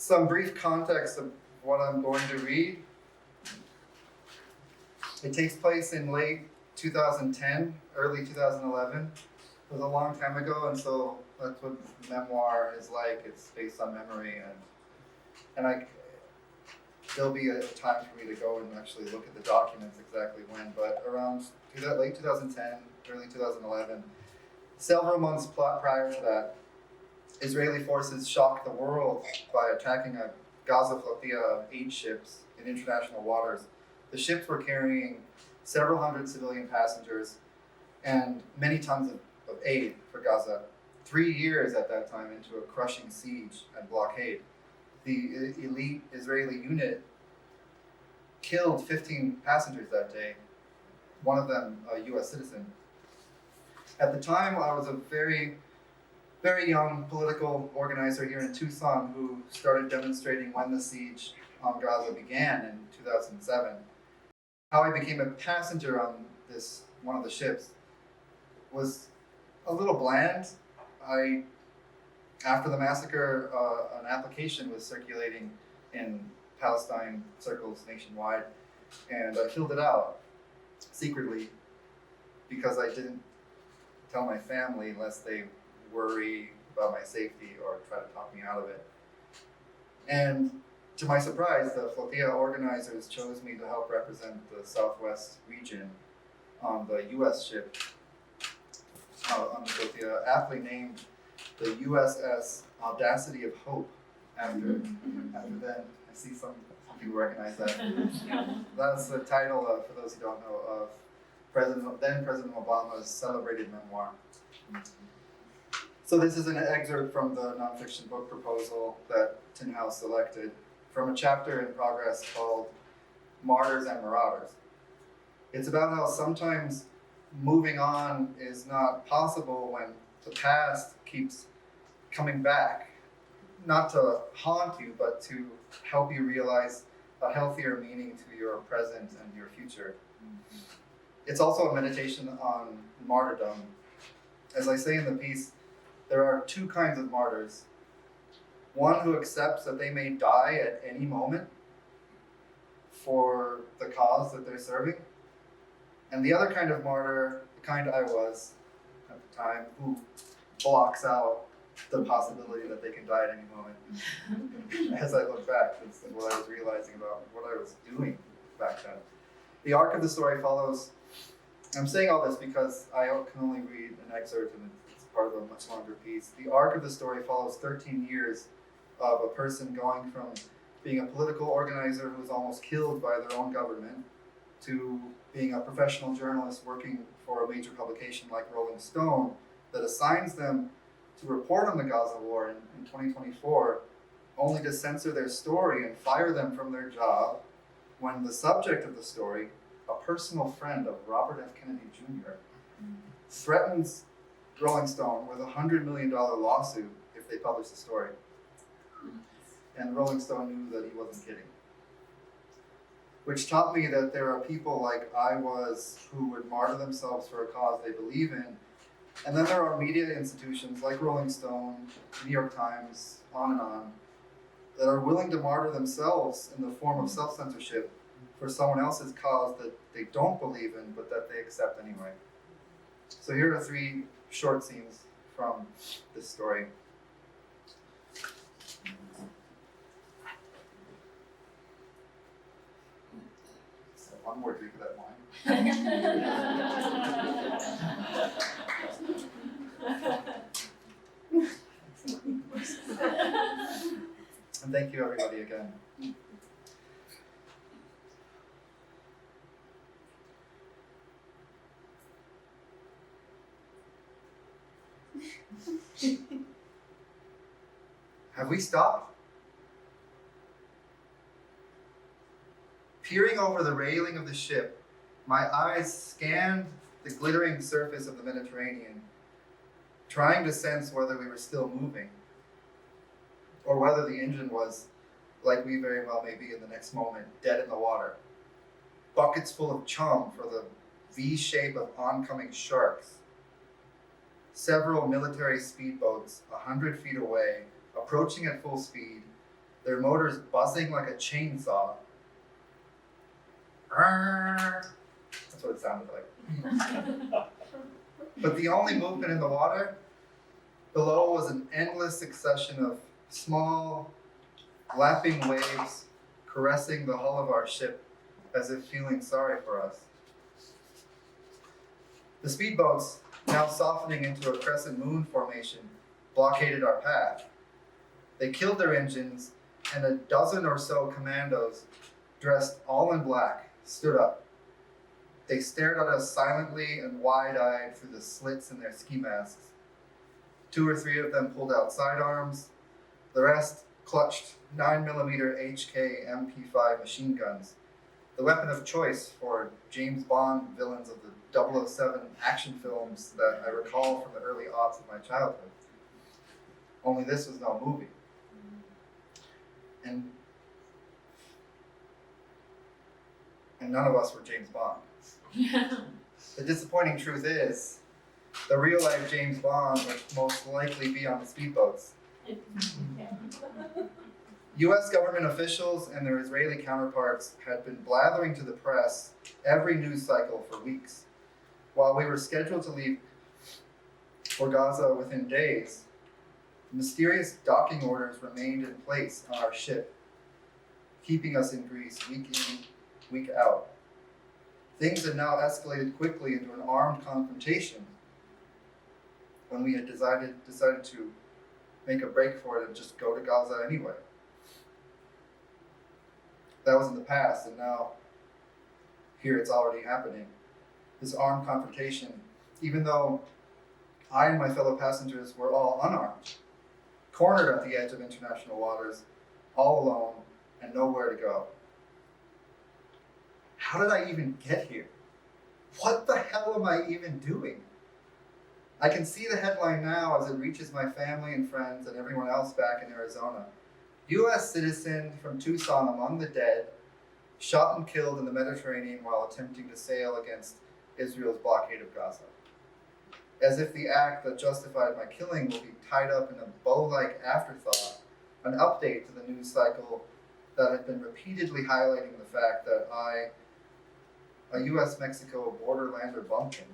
Some brief context of what I'm going to read. It takes place in late 2010, early 2011. It was a long time ago, and so that's what memoir is like. It's based on memory, and there'll be a time for me to go and actually look at the documents exactly when, but around late 2010, early 2011, several months prior to that, Israeli forces shocked the world by attacking a Gaza Flotilla of 8 ships in international waters. The ships were carrying several hundred civilian passengers and many tons of aid for Gaza. 3 years at that time into a crushing siege and blockade. The elite Israeli unit killed 15 passengers that day, one of them a U.S. citizen. At the time, I was a very, very young political organizer here in Tucson who started demonstrating when the siege on Gaza began in 2007. How I became a passenger on one of the ships was a little bland. After the massacre, an application was circulating in Palestine circles nationwide, and I filled it out secretly because I didn't tell my family lest they worry about my safety or try to talk me out of it. And to my surprise, the flotilla organizers chose me to help represent the Southwest region on the U.S. ship on the flotilla, aptly named the U.S.S. Audacity of Hope. After then, I see some people recognize that. That's the title, for those who don't know, of then President Obama's celebrated memoir. So this is an excerpt from the nonfiction book proposal that Tin House selected from a chapter in progress called Martyrs and Marauders. It's about how sometimes moving on is not possible when the past keeps coming back, not to haunt you, but to help you realize a healthier meaning to your present and your future. It's also a meditation on martyrdom. As I say in the piece, there are 2 kinds of martyrs. One who accepts that they may die at any moment for the cause that they're serving. And the other kind of martyr, the kind I was at the time, who blocks out the possibility that they can die at any moment. As I look back, that's what I was realizing about what I was doing back then. The arc of the story follows. I'm saying all this because I can only read an excerpt and it's part of a much longer piece. The arc of the story follows 13 years of a person going from being a political organizer who was almost killed by their own government to being a professional journalist working for a major publication like Rolling Stone that assigns them to report on the Gaza war in 2024, only to censor their story and fire them from their job when the subject of the story, a personal friend of Robert F. Kennedy Jr., threatens Rolling Stone with a $100 million lawsuit if they publish the story. And Rolling Stone knew that he wasn't kidding. Which taught me that there are people like I was who would martyr themselves for a cause they believe in. And then there are media institutions like Rolling Stone, New York Times, on, that are willing to martyr themselves in the form of self-censorship for someone else's cause that they don't believe in, but that they accept anyway. So here are 3 short scenes from this story. So one more drink of that wine. And thank you everybody again. Have we stopped? Peering over the railing of the ship, my eyes scanned the glittering surface of the Mediterranean, trying to sense whether we were still moving, or whether the engine was, like we very well may be in the next moment, dead in the water. Buckets full of chum for the V shape of oncoming sharks. Several military speedboats 100 feet away, approaching at full speed, their motors buzzing like a chainsaw. That's what it sounded like. But the only movement in the water below was an endless succession of small, lapping waves caressing the hull of our ship as if feeling sorry for us. The speedboats, now softening into a crescent moon formation, blockaded our path. They killed their engines, and a dozen or so commandos, dressed all in black, stood up. They stared at us silently and wide-eyed through the slits in their ski masks. 2 or 3 of them pulled out sidearms. The rest clutched 9mm HK MP5 machine guns, the weapon of choice for James Bond villains of the 007 action films that I recall from the early aughts of my childhood. Only this was no movie. And none of us were James Bond. The disappointing truth is, the real-life James Bond would most likely be on the speedboats. U.S. government officials and their Israeli counterparts had been blathering to the press every news cycle for weeks. While we were scheduled to leave for Gaza within days, mysterious docking orders remained in place on our ship, keeping us in Greece week in, week out. Things had now escalated quickly into an armed confrontation when we had decided to make a break for it and just go to Gaza anyway. That was in the past, and now here it's already happening. This armed confrontation, even though I and my fellow passengers were all unarmed, cornered at the edge of international waters, all alone and nowhere to go. How did I even get here? What the hell am I even doing? I can see the headline now as it reaches my family and friends and everyone else back in Arizona. U.S. citizen from Tucson among the dead, shot and killed in the Mediterranean while attempting to sail against Israel's blockade of Gaza. As if the act that justified my killing will be tied up in a bow-like afterthought, an update to the news cycle that had been repeatedly highlighting the fact that I, a U.S.-Mexico borderlander bumpkin,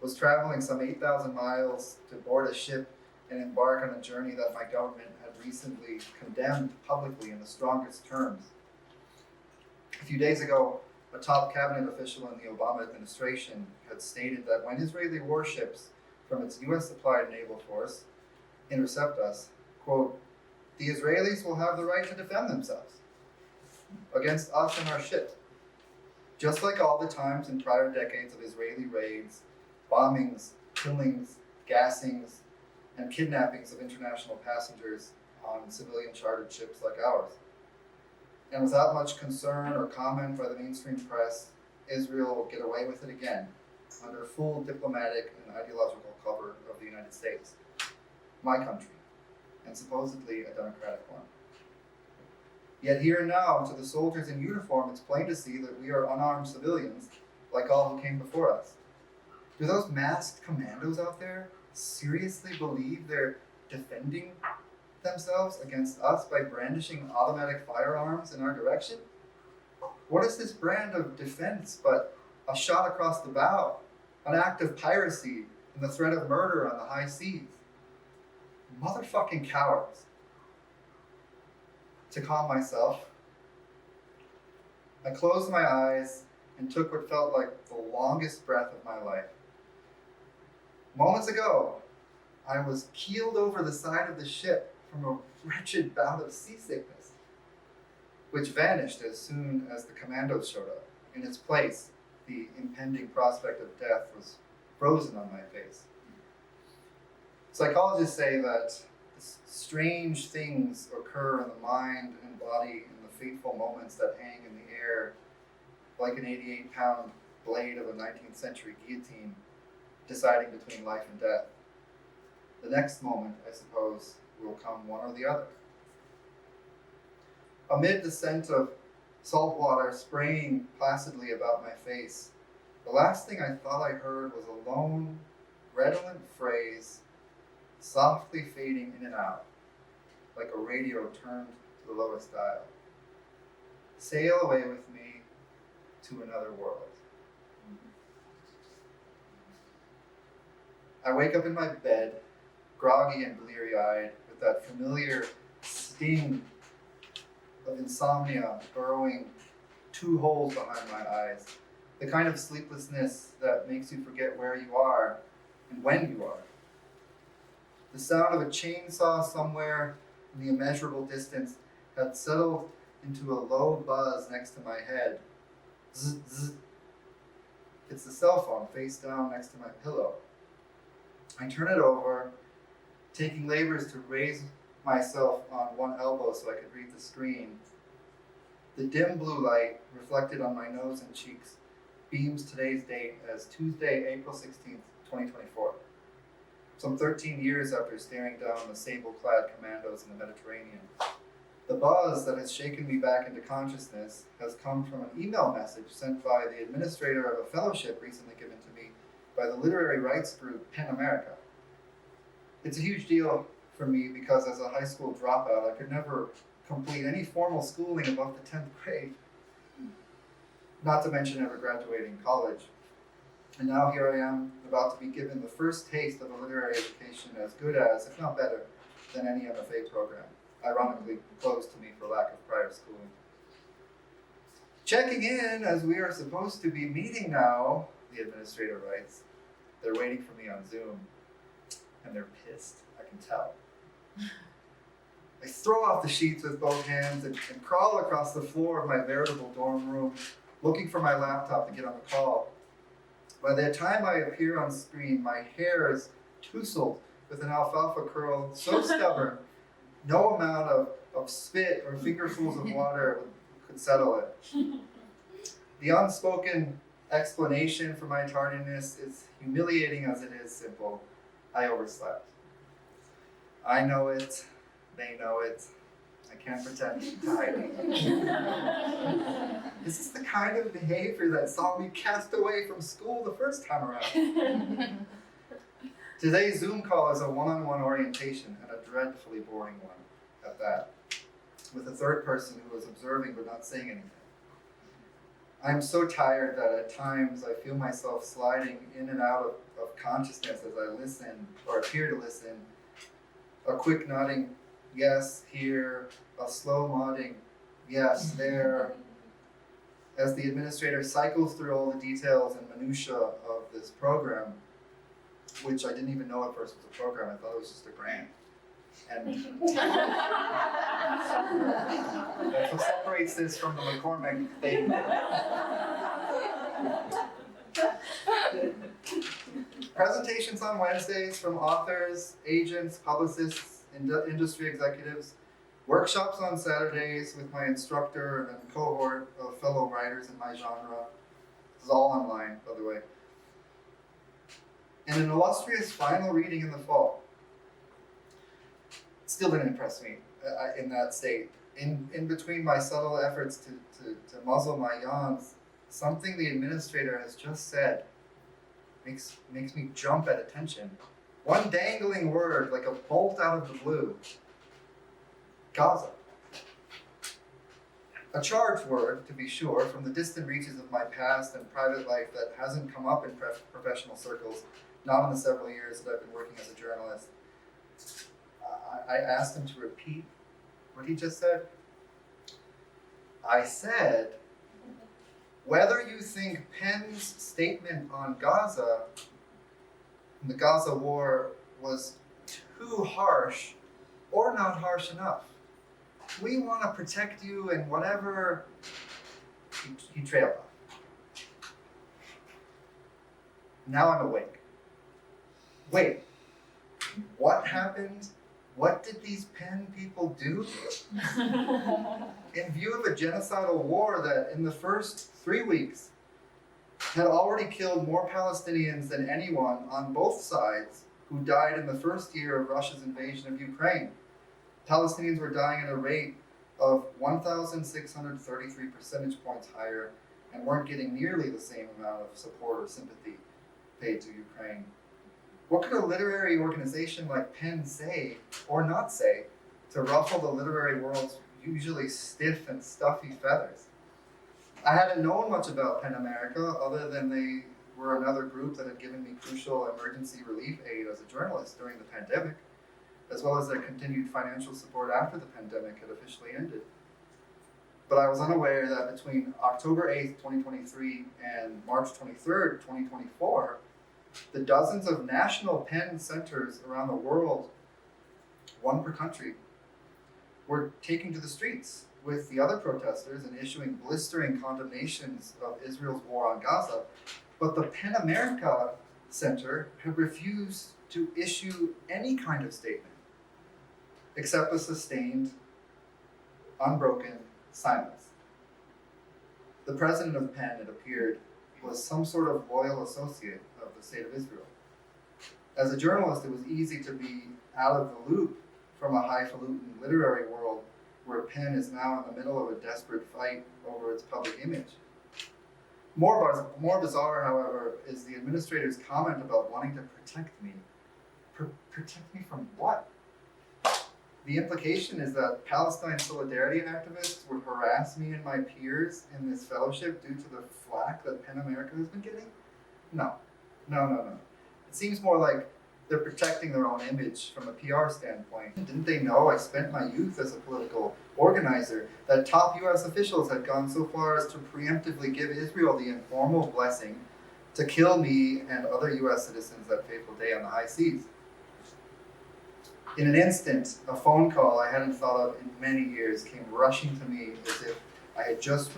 was traveling some 8,000 miles to board a ship and embark on a journey that my government had recently condemned publicly in the strongest terms. A few days ago, a top cabinet official in the Obama administration had stated that when Israeli warships from its U.S.-supplied naval force intercept us, quote, the Israelis will have the right to defend themselves against us and our ship, just like all the times in prior decades of Israeli raids, bombings, killings, gassings, and kidnappings of international passengers on civilian chartered ships like ours. And without much concern or comment by the mainstream press, Israel will get away with it again, under full diplomatic and ideological cover of the United States, my country, and supposedly a democratic one. Yet here and now, to the soldiers in uniform, it's plain to see that we are unarmed civilians, like all who came before us. Do those masked commandos out there seriously believe they're defending themselves against us by brandishing automatic firearms in our direction? What is this brand of defense but a shot across the bow, an act of piracy, and the threat of murder on the high seas? Motherfucking cowards. To calm myself, I closed my eyes and took what felt like the longest breath of my life. Moments ago, I was keeled over the side of the ship from a wretched bout of seasickness, which vanished as soon as the commandos showed up. In its place, the impending prospect of death was frozen on my face. Psychologists say that strange things occur in the mind and body in the fateful moments that hang in the air, like an 88-pound blade of a 19th century guillotine deciding between life and death. The next moment, I suppose, will come one or the other. Amid the scent of salt water spraying placidly about my face, the last thing I thought I heard was a lone, redolent phrase softly fading in and out. like a radio turned to the lowest dial. Sail away with me to another world. I wake up in my bed, groggy and bleary-eyed, with that familiar sting of insomnia burrowing 2 holes behind my eyes, the kind of sleeplessness that makes you forget where you are and when you are. The sound of a chainsaw somewhere in the immeasurable distance had settled into a low buzz next to my head. Zzz, zzz. It's the cell phone face down next to my pillow. I turn it over, taking labors to raise myself on one elbow so I could read the screen. The dim blue light reflected on my nose and cheeks beams today's date as Tuesday, April 16th, 2024. Some 13 years after staring down the sable-clad commandos in the Mediterranean. The buzz that has shaken me back into consciousness has come from an email message sent by the administrator of a fellowship recently given to me by the literary rights group PEN America. It's a huge deal for me because as a high school dropout, I could never complete any formal schooling above the 10th grade, not to mention ever graduating college. And now here I am, about to be given the first taste of a literary education as good as, if not better, than any MFA program, ironically closed to me for lack of prior schooling. Checking in as we are supposed to be meeting now, the administrator writes. They're waiting for me on Zoom, and they're pissed, I can tell. I throw off the sheets with both hands and crawl across the floor of my veritable dorm room, looking for my laptop to get on the call. By the time I appear on screen, my hair is tousled with an alfalfa curl so stubborn, no amount of spit or fingerfuls of water could settle it. The unspoken explanation for my tardiness is humiliating as it is simple. I overslept. I know it. They know it. I can't pretend to hide it. This is the kind of behavior that saw me cast away from school the first time around. Today's Zoom call is a one-on-one orientation, and a dreadfully boring one at that, with a third person who is observing but not saying anything. I'm so tired that at times I feel myself sliding in and out of consciousness as I listen, or appear to listen. A quick nodding, yes, here, a slow nodding, yes, there, as the administrator cycles through all the details and minutiae of this program, which I didn't even know at first was a program. I thought it was just a grant. And that's what separates this from the McCormick thing. Presentations on Wednesdays from authors, agents, publicists, industry executives. Workshops on Saturdays with my instructor and cohort of fellow writers in my genre. This is all online, by the way. And an illustrious final reading in the fall. Still didn't impress me in that state. In between my subtle efforts to muzzle my yawns, something the administrator has just said makes me jump at attention. One dangling word like a bolt out of the blue. Gaza. A charged word, to be sure, from the distant reaches of my past and private life that hasn't come up in professional circles, not in the several years that I've been working as a journalist. I asked him to repeat what he just said. I said, whether you think Penn's statement on Gaza, the Gaza war, was too harsh or not harsh enough, we want to protect you and whatever. He trailed off. Now I'm awake. Wait, what happened? What did these Penn people do? In view of a genocidal war that in the first 3 weeks had already killed more Palestinians than anyone on both sides who died in the first year of Russia's invasion of Ukraine. Palestinians were dying at a rate of 1,633 percentage points higher and weren't getting nearly the same amount of support or sympathy paid to Ukraine. What could a literary organization like PEN say, or not say, to ruffle the literary world's usually stiff and stuffy feathers. I hadn't known much about PEN America other than they were another group that had given me crucial emergency relief aid as a journalist during the pandemic, as well as their continued financial support after the pandemic had officially ended. But I was unaware that between October 8th, 2023 and March 23rd, 2024, the dozens of national PEN centers around the world, one per country, were taking to the streets with the other protesters and issuing blistering condemnations of Israel's war on Gaza. But the PEN America Center had refused to issue any kind of statement except a sustained, unbroken silence. The president of PEN, it appeared, was some sort of loyal associate of the State of Israel. As a journalist, it was easy to be out of the loop from a highfalutin literary world where PEN is now in the middle of a desperate fight over its public image. More bizarre, however, is the administrator's comment about wanting to protect me. Protect me from what? The implication is that Palestine solidarity activists would harass me and my peers in this fellowship due to the flack that PEN America has been getting? No. It seems more like they're protecting their own image from a PR standpoint. Didn't they know I spent my youth as a political organizer, that top U.S. officials had gone so far as to preemptively give Israel the informal blessing to kill me and other U.S. citizens that fateful day on the high seas? In an instant, a phone call I hadn't thought of in many years came rushing to me as if I had just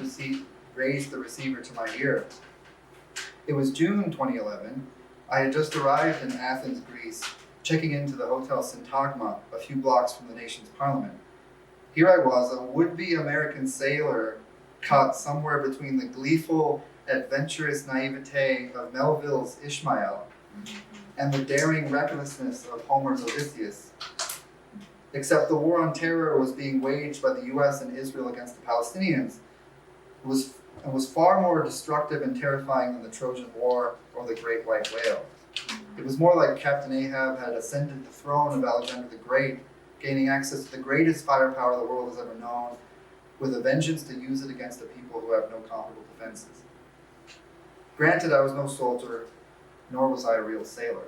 raised the receiver to my ear. It was June 2011. I had just arrived in Athens, Greece, checking into the Hotel Syntagma, a few blocks from the nation's parliament. Here I was, a would-be American sailor caught somewhere between the gleeful, adventurous naivete of Melville's Ishmael and the daring recklessness of Homer's Odysseus. Except the war on terror was being waged by the U.S. and Israel against the Palestinians. It was far more destructive and terrifying than the Trojan War or the Great White Whale. It was more like Captain Ahab had ascended the throne of Alexander the Great, gaining access to the greatest firepower the world has ever known, with a vengeance to use it against a people who have no comparable defenses. Granted, I was no soldier, nor was I a real sailor.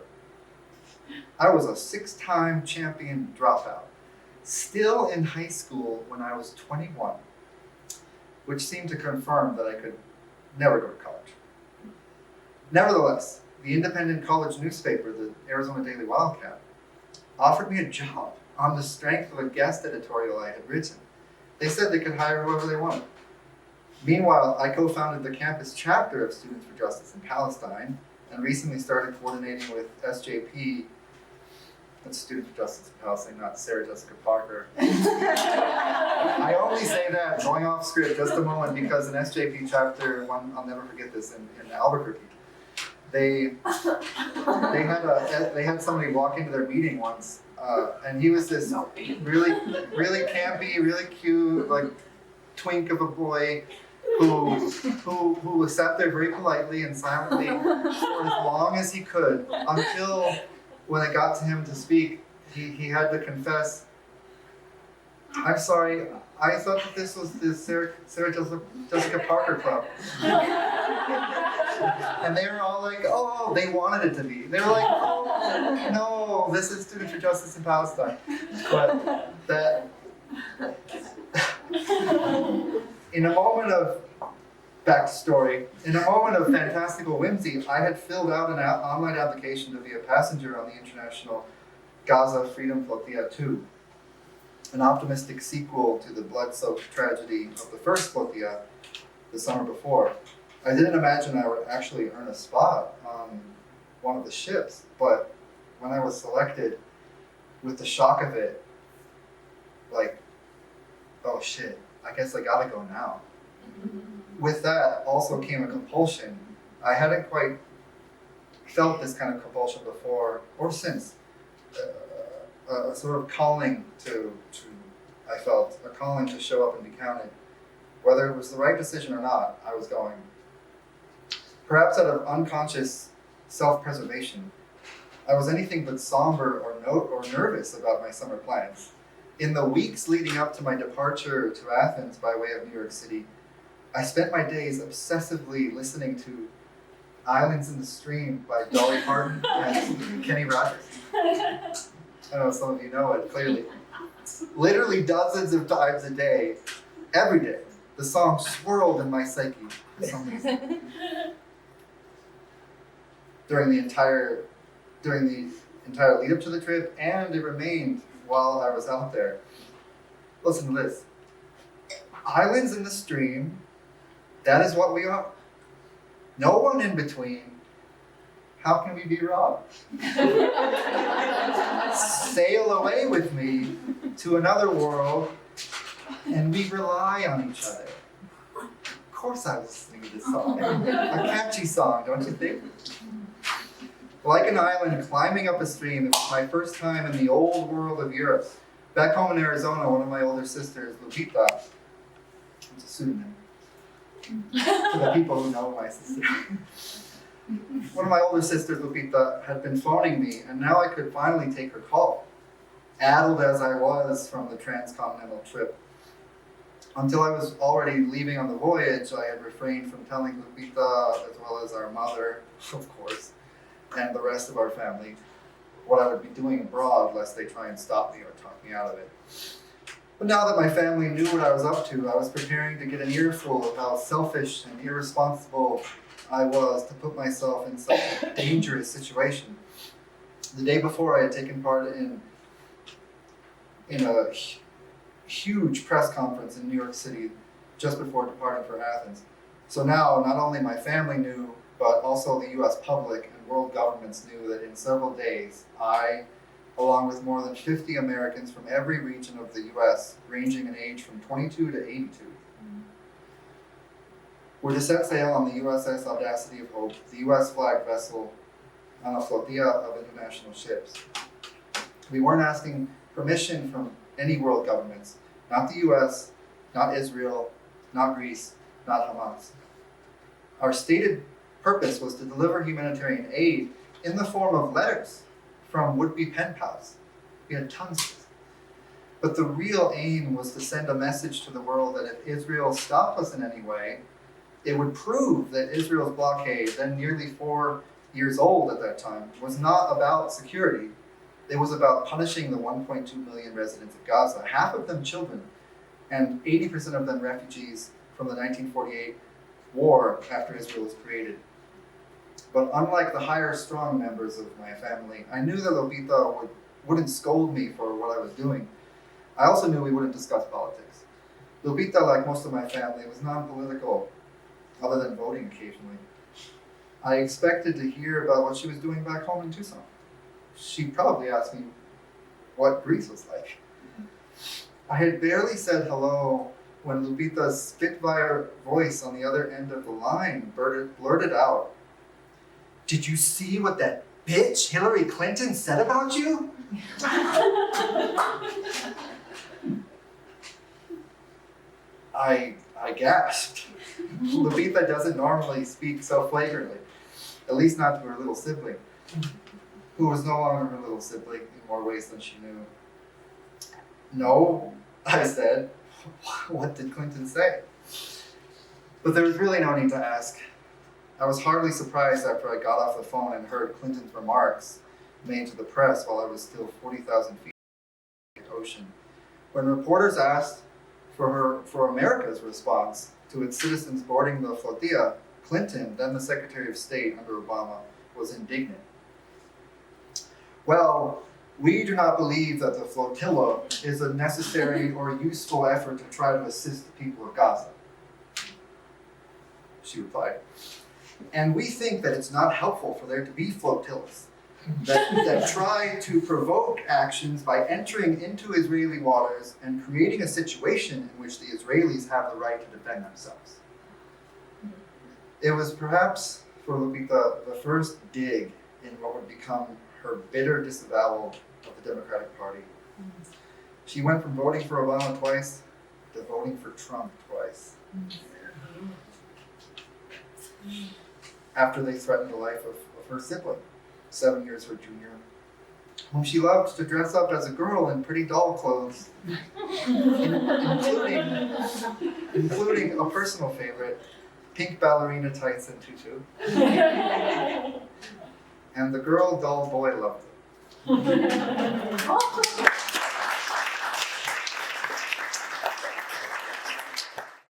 I was a 6-time champion dropout, still in high school when I was 21, which seemed to confirm that I could never go to college. Nevertheless, the independent college newspaper, the Arizona Daily Wildcat, offered me a job on the strength of a guest editorial I had written. They said they could hire whoever they wanted. Meanwhile, I co-founded the campus chapter of Students for Justice in Palestine and recently started coordinating with SJP, that's Students for Justice in Palestine, not Sarah Jessica Parker. I only say that, going off script just a moment, because an SJP chapter, I'll never forget this, in Albuquerque, they had somebody walk into their meeting once, and he was this really campy, really cute, like twink of a boy who sat there very politely and silently for as long as he could, until when it got to him to speak, he had to confess, "I'm sorry, I thought that this was the Sarah Jessica Parker Club." And they were all like, "Oh," they wanted it to be. They were like, "Oh, no, this is Students for Justice in Palestine." But that, in a moment of backstory, in a moment of fantastical whimsy, I had filled out an online application to be a passenger on the international Gaza Freedom Flotilla II, an optimistic sequel to the blood-soaked tragedy of the first flotilla the summer before. I didn't imagine I would actually earn a spot on one of the ships, but when I was selected, with the shock of it, like, oh shit, I guess I gotta go now. With that also came a compulsion. I hadn't quite felt this kind of compulsion before or since. A sort of calling I felt a calling to show up and be counted. Whether it was the right decision or not, I was going. Perhaps out of unconscious self-preservation, I was anything but somber or nervous about my summer plans. In the weeks leading up to my departure to Athens by way of New York City, I spent my days obsessively listening to Islands in the Stream by Dolly Parton and Kenny Rogers. I know some of you know it clearly. Literally dozens of times a day, every day, the song swirled in my psyche for some reason. During the entire lead up to the trip, and it remained while I was out there. Listen to this. Islands in the stream, that is what we are. No one in between. How can we be wrong? Sail away with me to another world, and we rely on each other. Of course I was listening to this song. A catchy song, don't you think? Like an island climbing up a stream, it was my first time in the old world of Europe. Back home in Arizona, one of my older sisters, Lupita, it's a pseudonym for the people who know my sister. One of my older sisters, Lupita, had been phoning me, and now I could finally take her call, addled as I was from the transcontinental trip. Until I was already leaving on the voyage, I had refrained from telling Lupita, as well as our mother, of course, and the rest of our family, what I would be doing abroad, lest they try and stop me or talk me out of it. But now that my family knew what I was up to, I was preparing to get an earful of how selfish and irresponsible I was to put myself in such a dangerous situation. The day before, I had taken part in a huge press conference in New York City just before departing for Athens. So now, not only my family knew, but also the U.S. public and world governments knew that in several days, I, along with more than 50 Americans from every region of the U.S., ranging in age from 22 to 82, were to set sail on the U.S.S. Audacity of Hope, the U.S. flagged vessel on a flotilla of international ships. We weren't asking permission from any world governments, not the U.S., not Israel, not Greece, not Hamas. Our stated purpose was to deliver humanitarian aid in the form of letters from would-be pen pals. We had tons of this. But the real aim was to send a message to the world that if Israel stopped us in any way, it would prove that Israel's blockade, then nearly 4 years old at that time, was not about security. It was about punishing the 1.2 million residents of Gaza, half of them children, and 80% of them refugees from the 1948 war after Israel was created. But unlike the higher strong members of my family, I knew that Lupita wouldn't scold me for what I was doing. I also knew we wouldn't discuss politics. Lupita, like most of my family, was non-political, other than voting occasionally. I expected to hear about what she was doing back home in Tucson. She'd probably ask me what Greece was like. I had barely said hello when Lupita's spitfire voice on the other end of the line blurted out, "Did you see what that bitch Hillary Clinton said about you?" I gasped. Lupita doesn't normally speak so flagrantly, at least not to her little sibling, who was no longer her little sibling in more ways than she knew. "No," I said. "What did Clinton say?" But there was really no need to ask. I was hardly surprised after I got off the phone and heard Clinton's remarks made to the press while I was still 40,000 feet in the ocean. When reporters asked for America's response to its citizens boarding the flotilla, Clinton, then the Secretary of State under Obama, was indignant. "Well, we do not believe that the flotilla is a necessary or useful effort to try to assist the people of Gaza," she replied. "And we think that it's not helpful for there to be flotillas that try to provoke actions by entering into Israeli waters and creating a situation in which the Israelis have the right to defend themselves." It was perhaps for Lupita the first dig in what would become her bitter disavowal of the Democratic Party. She went from voting for Obama twice to voting for Trump twice. After they threatened the life of her sibling, 7 years her junior. whom she loved to dress up as a girl in pretty doll clothes, including a personal favorite, pink ballerina tights and tutu. And the girl doll boy loved it.